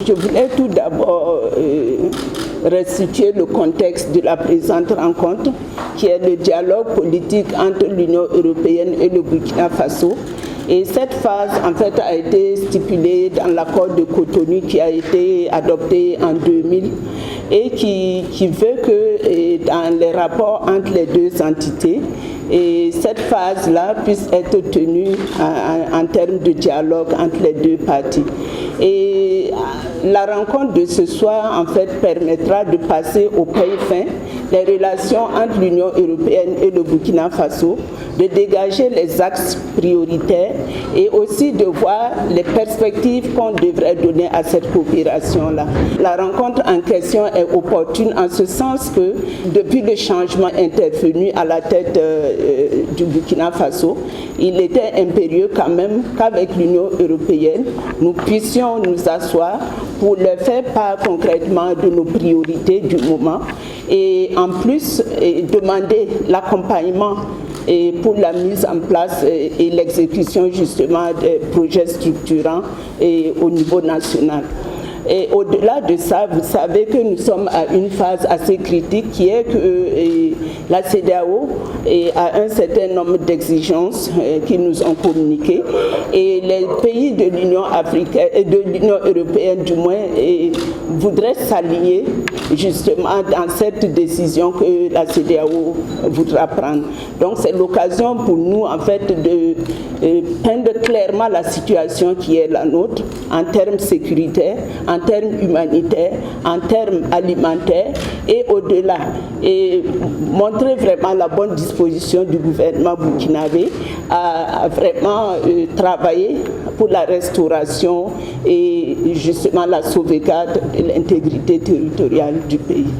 Je voulais tout d'abord restituer le contexte de la présente rencontre, qui est le dialogue politique entre l'Union européenne et le Burkina Faso. Et cette phase, en fait, a été stipulée dans l'accord de Cotonou qui a été adopté en 2000 et qui veut que dans les rapports entre les deux entités, et cette phase-là puisse être tenue en termes de dialogue entre les deux parties. Et la rencontre de ce soir, en fait, permettra de passer au peigne fin les relations entre l'Union européenne et le Burkina Faso, de dégager les axes prioritaires et aussi de voir les perspectives qu'on devrait donner à cette coopération-là. La rencontre en question est opportune en ce sens que depuis le changement intervenu à la tête du Burkina Faso, il était impérieux quand même qu'avec l'Union européenne, nous puissions nous asseoir pour leur faire part concrètement de nos priorités du moment et en plus demander l'accompagnement pour la mise en place et l'exécution justement des projets structurants au niveau national. Et au-delà de ça, vous savez que nous sommes à une phase assez critique qui est que la CEDEAO a un certain nombre d'exigences qui nous ont communiquées et les pays de l'Union africaine et de l'Union européenne du moins voudraient s'allier justement dans cette décision que la CEDEAO voudra prendre. Donc c'est l'occasion pour nous en fait de peindre clairement la situation qui est la nôtre en termes sécuritaires, en termes humanitaires, en termes alimentaires et au-delà. Et montrer vraiment la bonne disposition du gouvernement burkinabé à vraiment travailler pour la restauration et justement la sauvegarde de l'intégrité territoriale du pays.